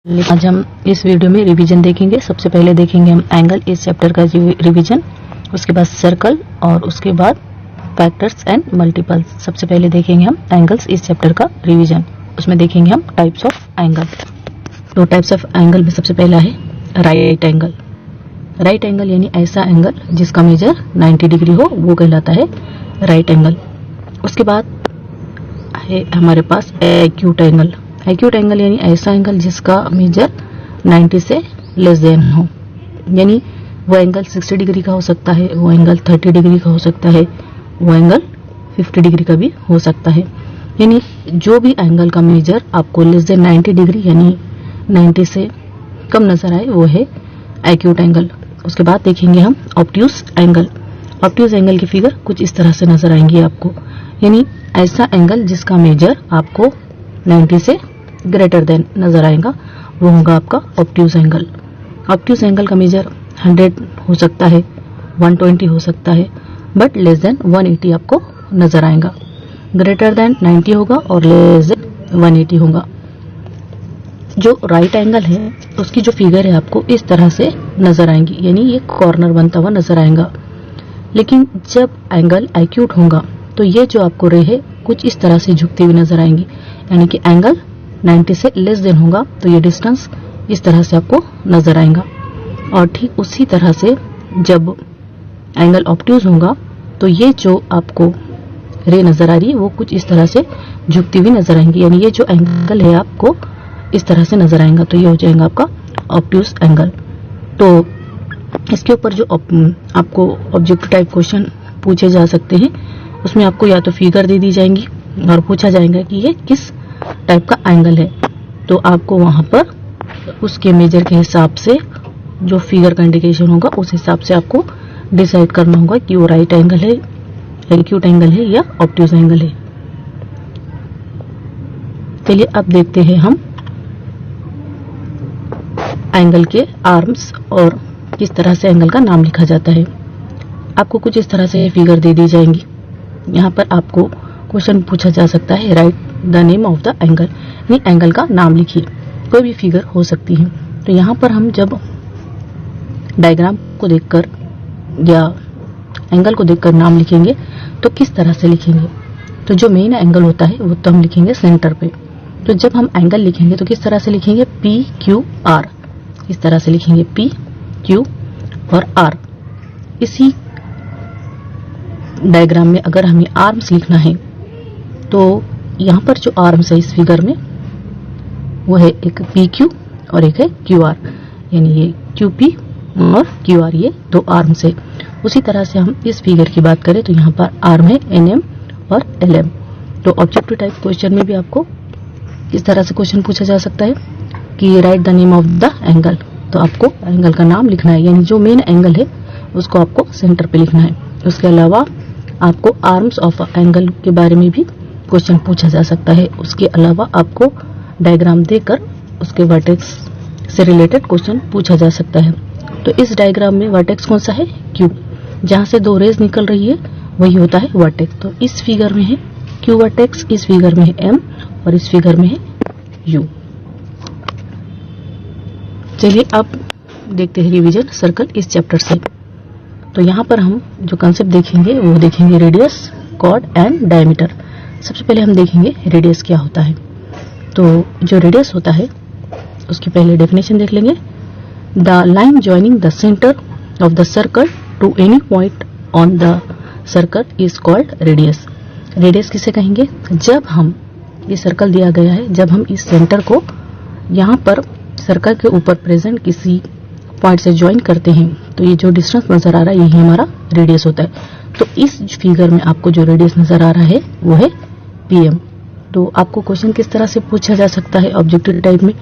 आज हम इस वीडियो में रिवीजन देखेंगे। सबसे पहले देखेंगे हम एंगल, इस चैप्टर का रिवीजन, उसके बाद सर्कल और उसके बाद फैक्टर्स एंड मल्टीपल्स। सबसे पहले देखेंगे हम एंगल्स, इस चैप्टर का रिवीजन। उसमें देखेंगे हम टाइप्स ऑफ एंगल। तो टाइप्स ऑफ एंगल में सबसे पहला है राइट एंगल। राइट एंगल यानी ऐसा एंगल जिसका मेजर 90 डिग्री हो, वो कहलाता है राइट एंगल। उसके बाद है हमारे पास एक्यूट एंगल। एक्यूट एंगल यानी ऐसा एंगल जिसका मेजर 90 से लेस देन हो, यानी वो एंगल 60 डिग्री का हो सकता है, वो एंगल 30 डिग्री का हो सकता है, वो एंगल 50 डिग्री का भी हो सकता है। यानी जो भी एंगल का मेजर आपको लेस देन 90 डिग्री यानी 90 से कम नजर आए, वो है एक्यूट एंगल। उसके बाद देखेंगे हम ऑब्ट्यूज एंगल। ऑब्ट्यूज एंगल की फिगर कुछ इस तरह से नजर आएंगी आपको, यानी ऐसा एंगल जिसका मेजर आपको 90 से ग्रेटर देन नजर आएगा, वो होगा आपका ऑब्ट्यूज एंगल। ऑब्ट्यूज एंगल का मेजर 100 हो सकता है, 120 हो सकता है, बट लेस देन 180 आपको नजर आएगा। ग्रेटर देन 90 होगा और लेस देन 180 होगा। जो राइट एंगल है उसकी जो फिगर है आपको इस तरह से नजर आएंगी, यानी ये कॉर्नर बनता हुआ नजर आएगा। लेकिन जब एंगल एक्यूट होगा तो ये जो आपको रे है कुछ इस तरह से झुकती हुई नजर आएंगी, यानी कि एंगल 90 से लेस देन होगा तो ये डिस्टेंस इस तरह से आपको नजर आएगा। और ठीक उसी तरह से जब एंगल ऑब्ट्यूज होगा तो ये जो आपको रे नजर आ रही है वो कुछ इस तरह से झुकती हुई नजर आएंगी, यानी ये जो एंगल है आपको इस तरह से नजर आएगा, तो ये हो जाएगा आपका ऑब्ट्यूज एंगल। तो इसके ऊपर जो आपको ऑब्जेक्टिव टाइप क्वेश्चन पूछे जा सकते हैं, उसमें आपको या तो फिगर दे दी जाएंगी और पूछा जाएगा कि ये किस टाइप का एंगल है, तो आपको वहां पर उसके मेजर के हिसाब से जो फिगर का इंडिकेशन होगा उस हिसाब से आपको डिसाइड करना होगा कि वो राइट एंगल है, एक्यूट एंगल है या ऑब्ट्यूज एंगल है। चलिए अब देखते हैं हम एंगल के आर्म्स और किस तरह से एंगल का नाम लिखा जाता है। आपको कुछ इस तरह से फिगर दे दी जाएंगी। यहाँ पर आपको क्वेश्चन पूछा जा सकता है right the name of the angle, यानी एंगल का नाम लिखिए। कोई भी फिगर हो सकती है। तो यहाँ पर हम जब डायग्राम को देखकर या एंगल को देखकर नाम लिखेंगे तो किस तरह से लिखेंगे, तो जो मेन एंगल होता है वो तो हम लिखेंगे सेंटर पे। तो जब हम एंगल लिखेंगे तो किस तरह से लिखेंगे, पी क्यू आर, इस तरह से लिखेंगे पी क्यू और आर। इसी डायग्राम में अगर हमें आर्म्स लिखना है तो यहाँ पर जो आर्म्स है इस फिगर में वो है एक पी क्यू और एक है क्यू आर, यानी ये क्यू पी और क्यू आर, ये दो आर्म्स है। उसी तरह से हम इस फिगर की बात करें तो यहाँ पर आर्म है एन एम और एल एम। तो ऑब्जेक्टिव टाइप क्वेश्चन में भी आपको इस तरह से क्वेश्चन पूछा जा सकता है कि right the name of the angle, तो आपको एंगल का नाम लिखना है, यानी जो मेन एंगल है उसको आपको सेंटर पे लिखना है। उसके अलावा आपको आर्म्स ऑफ एंगल के बारे में भी क्वेश्चन पूछा जा सकता है। उसके अलावा आपको डायग्राम देकर उसके वर्टेक्स से रिलेटेड क्वेश्चन पूछा जा सकता है। तो इस डायग्राम में वर्टेक्स कौन सा है, क्यू, जहां से दो रेज निकल रही है वही होता है वर्टेक्स। तो इस फिगर में है क्यू वर्टेक्स, इस फिगर में है एम और इस फिगर में है यू। चलिए अब देखते हैं रिवीजन सर्कल इस चैप्टर से। तो यहाँ पर हम जो कंसेप्ट देखेंगे वो देखेंगे रेडियस, कॉर्ड एंड डायमीटर। सबसे पहले हम देखेंगे रेडियस क्या होता है। तो जो रेडियस होता है उसकी पहले डेफिनेशन देख लेंगे। The line joining the centre of the circle to any point on the circle is called radius. Radius किसे कहेंगे, जब हम ये सर्कल दिया गया है, जब हम इस सेंटर को यहाँ पर सर्कल के ऊपर प्रेजेंट किसी पॉइंट से ज्वाइन करते हैं तो ये जो डिस्टेंस नजर आ रहा है यही हमारा रेडियस होता है। तो इस फिगर में आपको जो रेडियस नजर आ रहा है वो है पीएम। तो आपको क्वेश्चन किस तरह से पूछा जा सकता है ऑब्जेक्टिव टाइप में,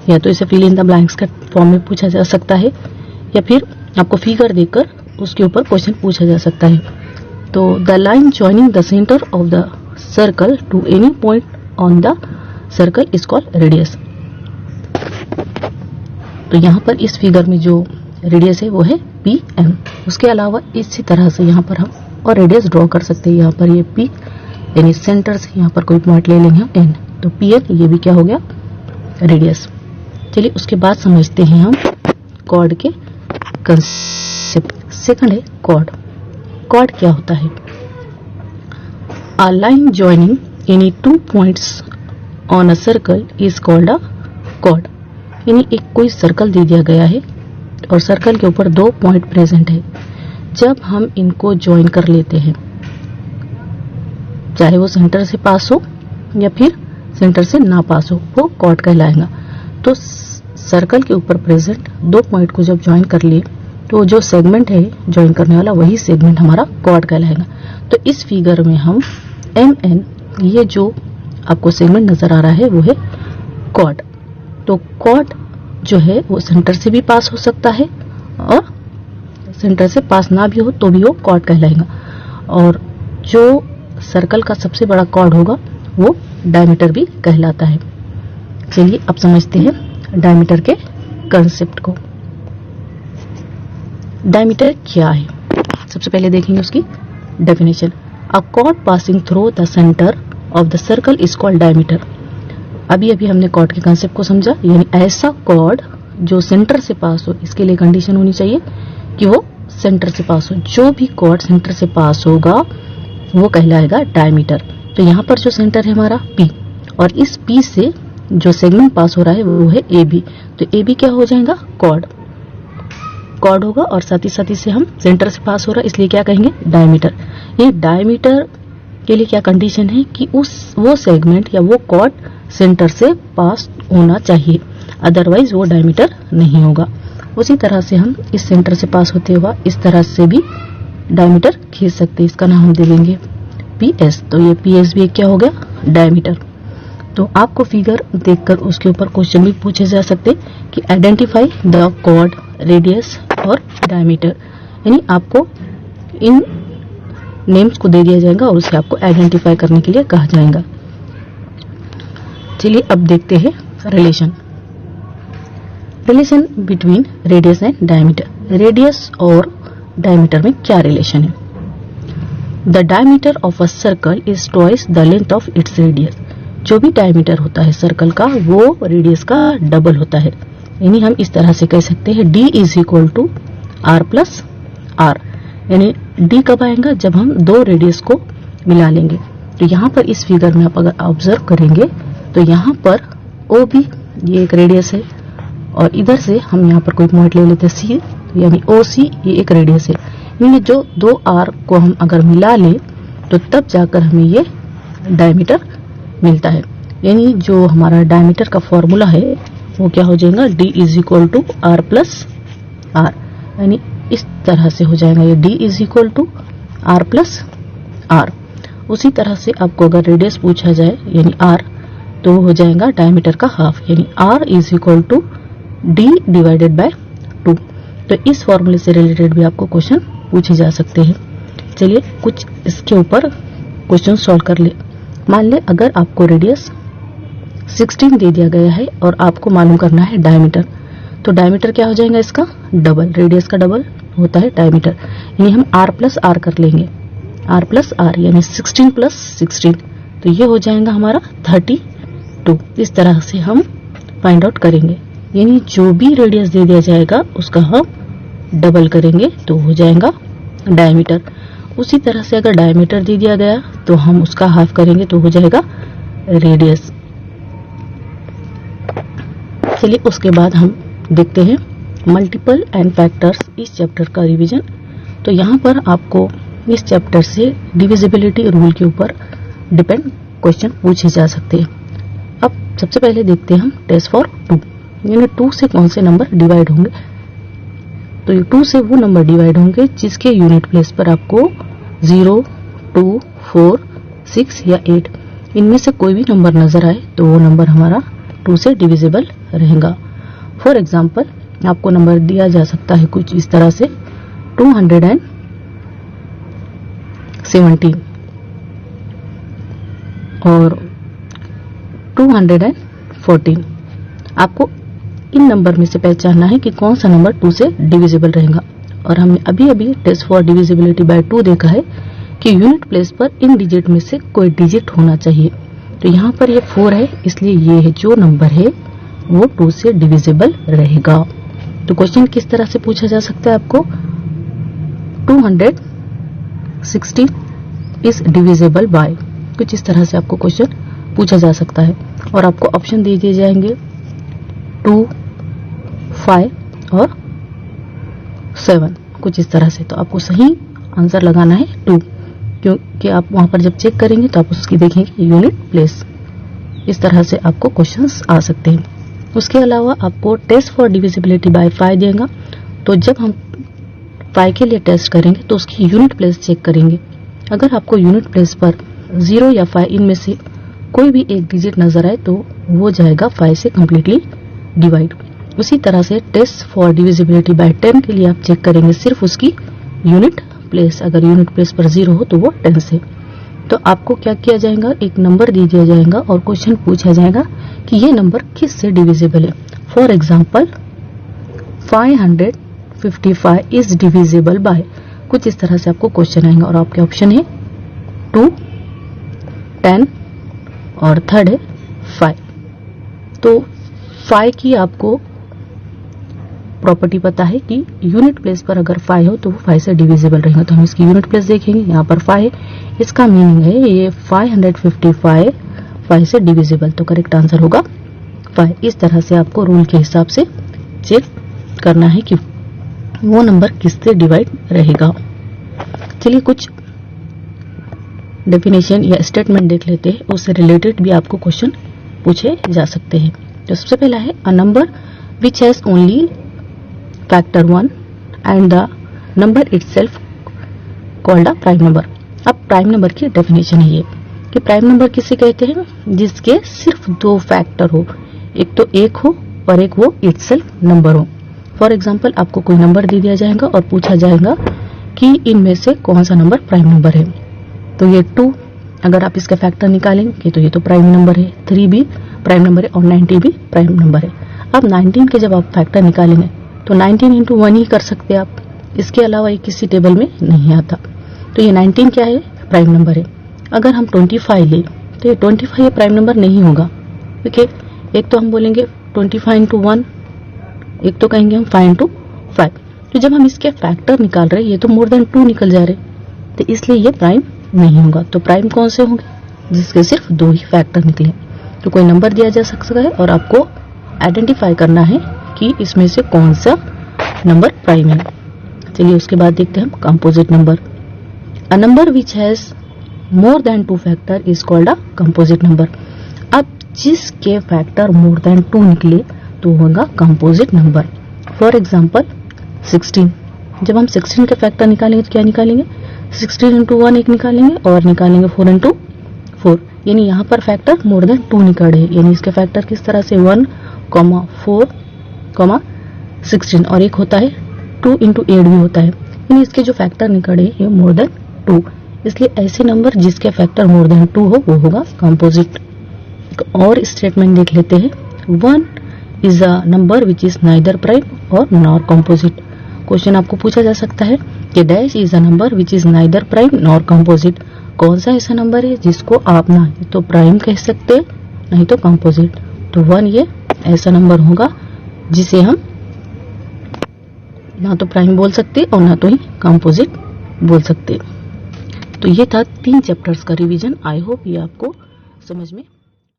या तो इसे फिल इन द ब्लैंक्स का फॉर्म में पूछा जा सकता है, या फिर आपको फिगर देकर उसके ऊपर क्वेश्चन पूछा जा सकता है। तो the line joining the centre of the circle to any point on the circle is called radius. तो यहाँ पर इस फिगर में जो रेडियस है वो है पी एम। उसके अलावा इसी तरह से यहाँ पर हम और रेडियस ड्रॉ कर सकते हैं। यहाँ पर ये पी यानी सेंटर से यहाँ पर कोई पॉइंट ले लेंगे हम एन, तो पी एन ये भी क्या हो गया रेडियस। चलिए उसके बाद समझते हैं हम कॉर्ड के कंसेप्ट। सेकंड है कॉर्ड। कॉर्ड क्या होता है? A line joining any 2 points on a circle is called a chord। यानी एक कोई सर्कल दे दिया गया है और सर्कल के ऊपर 2 पॉइंट प्रेजेंट है। जब हम इनको ज्वाइन कर लेते हैं, चाहे वो सेंटर से पास हो या फिर सेंटर से ना पास हो, वो कॉर्ड कहलाएगा। तो सर्कल के ऊपर प्रेजेंट 2 पॉइंट को जब ज्वाइन कर लिए तो जो सेगमेंट है ज्वाइन करने वाला, वही सेगमेंट हमारा कॉर्ड कहलाएगा। तो इस फिगर में हम MN, ये जो आपको सेगमेंट नजर आ रहा है वो है कॉर्ड। तो कॉर्ड जो है वो सेंटर से भी पास हो सकता है और सेंटर से पास ना भी हो तो भी वो कॉर्ड कहलाएगा। और जो सर्कल का सबसे बड़ा कॉर्ड होगा वो डायमीटर भी कहलाता है। चलिए अब समझते हैं डायमीटर के कंसेप्ट को। डायमीटर क्या है? सबसे पहले देखेंगे उसकी definition. A cord passing through the centre of the circle is called diameter. अभी हमने कॉर्ड के कंसेप्ट को समझा, यानी ऐसा कॉर्ड जो सेंटर से पास हो। इसके लिए कंडीशन होनी चाहिए कि वो सेंटर से पास हो। जो भी कॉर्ड सेंटर से पास होगा वो कहलाएगा डायमीटर। तो यहाँ पर जो सेंटर है हमारा P, और इस P से जो सेगमेंट पास हो रहा है वो है AB। तो AB क्या हो जाएगा? कॉर्ड होगा। और साथ ही से हम सेंटर से पास हो रहा है इसलिए क्या कहेंगे? डायमीटर। ये डायमीटर के लिए क्या कंडीशन है कि वो सेगमेंट या वो कॉर्ड सेंटर से पास होना चाहिए, अदरवाइज वो डायमीटर नहीं होगा। उसी तरह से हम इस सेंटर से पास होते हुआ इस तरह से भी डायमीटर खींच सकते हैं। इसका नाम हम दे देंगे PS। तो ये PS भी क्या हो गया? डायमीटर। तो आपको फिगर देखकर उसके ऊपर क्वेश्चन भी पूछे जा सकते कि आइडेंटिफाई द कॉर्ड, रेडियस और डायमीटर। यानी आपको इन नेम्स को दे दिया जाएगा और उसे आपको आइडेंटिफाई करने के लिए कहा जाएगा। चलिए अब देखते हैं relation between radius and diameter. Radius और डायमीटर में क्या रिलेशन है? The diameter of a circle is twice the length of its radius. जो भी डायमीटर होता है सर्कल का वो रेडियस का डबल होता है। यानी हम इस तरह से कह सकते हैं D is equal to R plus R। यानी D कब आएगा? जब हम 2 रेडियस को मिला लेंगे। तो यहाँ पर इस फिगर में आप अगर ऑब्जर्व करेंगे तो यहाँ पर OB ये एक रेडियस है और इधर से हम यहाँ पर कोई पॉइंट ले लेते हैं C, यानी OC ये एक रेडियस है। यानी जो 2 R को हम अगर मिला लें तो तब जाकर हमें ये डायमीटर मिलता है। यानी जो हमारा डायमीटर का फॉर्मूला है वो क्या हो जाएगा? D is equal to R plus R। यानी इस तरह से हो जाएगा ये D is equal to R plus R। उसी तरह से आपको अगर रेडियस पूछा जाए यानी R, तो हो जाएगा डायमीटर का हाफ, यानी R is equal to D divided by 2। तो इस फॉर्मूले से रिलेटेड भी आपको क्वेश्चन पूछे जा सकते हैं। चलिए कुछ इसके ऊपर क्वेश्चन सॉल्व कर ले। मान ले अगर आपको रेडियस 16 दे दिया गया है और आपको मालूम करना है डायमीटर, तो डायमीटर क्या हो जाएगा? इसका डबल, रेडियस का डबल होता है डायमीटर। यानी हम R प्लस R कर लेंगे, R प्लस R यानी 16 प्लस 16, तो ये हो जाएगा हमारा 32। इस तरह से हम फाइंड आउट करेंगे। यानी जो भी रेडियस दे दिया जाएगा उसका हम डबल करेंगे तो हो जाएगा डायमीटर। उसी तरह से अगर डायमीटर दे दिया गया तो हम उसका हाफ करेंगे तो हो जाएगा रेडियस। चलिए उसके बाद हम देखते हैं मल्टीपल एंड फैक्टर्स इस चैप्टर का रिवीजन। तो यहाँ पर आपको इस चैप्टर से डिविजिबिलिटी रूल के ऊपर डिपेंड क्वेश्चन पूछे जा सकते हैं। अब सबसे पहले देखते हैं हम टेस्ट फॉर 2, यानी 2 से कौन से नंबर डिवाइड होंगे। तो ये 2 से वो नंबर डिवाइड होंगे जिसके यूनिट प्लेस पर आपको 0, 2, 4, 6 या 8 इनमें से कोई भी नंबर नजर आए तो वो नंबर हमारा 2 से डिविजिबल रहेगा। फॉर एग्जाम्पल आपको नंबर दिया जा सकता है कुछ इस तरह से 217 और 214। आपको इन नंबर में से पहचानना है कि कौन सा नंबर 2 से डिविजिबल रहेगा। और हमने अभी टेस्ट फॉर डिविजिबिलिटी बाय 2 देखा है कि यूनिट प्लेस पर इन डिजिट में से कोई डिजिट होना चाहिए। तो यहाँ पर ये 4 है, इसलिए ये है जो नंबर है वो 2 से डिविजिबल रहेगा। तो क्वेश्चन किस तरह से पूछा जा सकता है आपको, 216 इज डिविजिबल बाय, कुछ इस तरह से आपको क्वेश्चन पूछा जा सकता है। और आपको ऑप्शन दे दिए जाएंगे 2, 5 और 7, कुछ इस तरह से। तो आपको सही आंसर लगाना है 2, क्योंकि आप वहां पर जब चेक करेंगे तो आप उसकी देखेंगे यूनिट प्लेस। इस तरह से आपको क्वेश्चंस आ सकते हैं। उसके अलावा आपको टेस्ट फॉर डिविजिबिलिटी बाय 5 देगा। तो जब हम 5 के लिए टेस्ट करेंगे तो उसकी यूनिट प्लेस चेक करेंगे। अगर आपको यूनिट प्लेस पर 0 या 5 इनमें से कोई भी एक डिजिट नजर आए तो वो जाएगा 5 से कंप्लीटली डिवाइड। उसी तरह से टेस्ट फॉर डिविजिबिलिटी बाय 10 के लिए आप चेक करेंगे सिर्फ उसकी यूनिट प्लेस। अगर यूनिट प्लेस पर 0 हो तो वो 10 से। तो आपको क्या किया जाएगा, एक नंबर दे दिया जाएगा और क्वेश्चन पूछा जाएगा कि ये नंबर किस से डिविजिबल है। For example 555 is divisible by, कुछ इस तरह से आपको क्वेश्चन आएगा और आपके ऑप्शन है 2, 10 और थर्ड है 5। तो 5 की आपको प्रॉपर्टी पता है कि यूनिट प्लेस पर अगर 5 हो तो वो 5 से डिविजिबल रहेगा। तो हम इसकी यूनिट प्लेस देखेंगे, यहाँ पर 5 है, इसका मीनिंग है ये 555 5 से डिविजिबल। तो करेक्ट आंसर होगा 5। इस तरह से आपको रूल के हिसाब से चेक करना है कि वो नंबर किससे डिवाइड रहेगा। चलिए कुछ डेफिनेशन या स्टेटमेंट देख लेते हैं, उससे रिलेटेड भी आपको क्वेश्चन पूछे जा सकते हैं। तो सबसे पहला है a number which has only factor 1 and the number itself called a prime number. अब प्राइम नंबर की डेफिनेशन है ये कि प्राइम नंबर किसे कहते हैं, जिसके सिर्फ 2 फैक्टर हो, एक तो 1 हो और एक वो इटसेल्फ नंबर हो। फॉर एग्जाम्पल आपको कोई नंबर दे दिया जाएगा और पूछा जाएगा कि इनमें से कौन सा नंबर प्राइम नंबर है। तो ये 2 अगर आप इसका फैक्टर निकालेंगे तो ये तो प्राइम नंबर है, 3 भी प्राइम नंबर है और 19 भी प्राइम नंबर है। अब 19 के जब आप फैक्टर निकालेंगे तो 19 इंटू 1 ही कर सकते हैं आप, इसके अलावा ये किसी टेबल में नहीं आता। तो ये 19 क्या है, प्राइम नंबर है। अगर हम 25 ले तो ये 25 ये प्राइम नंबर नहीं होगा। ठीक है, एक तो हम बोलेंगे 25 इंटू 1, एक तो कहेंगे हम 5 इंटू 5। तो जब हम इसके फैक्टर निकाल रहे हैं ये तो मोर देन 2 निकल जा रहे, तो इसलिए ये प्राइम नहीं होगा। तो प्राइम कौन से होंगे, जिसके सिर्फ 2 ही फैक्टर निकले। तो कोई नंबर दिया जा सकता है और आपको आइडेंटिफाई करना है कि इसमें से कौन सा नंबर प्राइम है। चलिए उसके बाद देखते हैं हम composite number. A number which has more than 2 factor is called a composite number. अब जिसके फैक्टर मोर देन 2 निकले तो होगा कंपोजिट नंबर। फॉर एग्जाम्पल 16, जब हम 16 के फैक्टर निकालेंगे तो क्या निकालेंगे, 16 इंटू 1 एक निकालेंगे और निकालेंगे 4 इंटू 4, यानी यहाँ पर फैक्टर मोर देन 2 निकल रहे, यानी इसके फैक्टर किस तरह से 1, 4, 16 और एक होता है 2 इंटू 8 भी होता है, यानी इसके जो फैक्टर निकल रहे ये मोर देन 2। इसलिए ऐसे नंबर जिसके फैक्टर मोर देन 2 हो वो होगा कंपोजिट। और स्टेटमेंट देख लेते हैं, 1 is a number which is neither prime और नॉर कंपोजिट। क्वेश्चन आपको पूछा जा सकता है कि dash is a number which is neither prime nor composite. कौन सा ऐसा नंबर है जिसको आप ना तो प्राइम कह सकते नहीं तो कंपोजिट। तो 1 ये ऐसा नंबर होगा जिसे हम ना तो प्राइम बोल सकते और ना तो ही कंपोजिट बोल सकते। तो ये था 3 चैप्टर्स का रिवीजन। आई होप ये आपको समझ में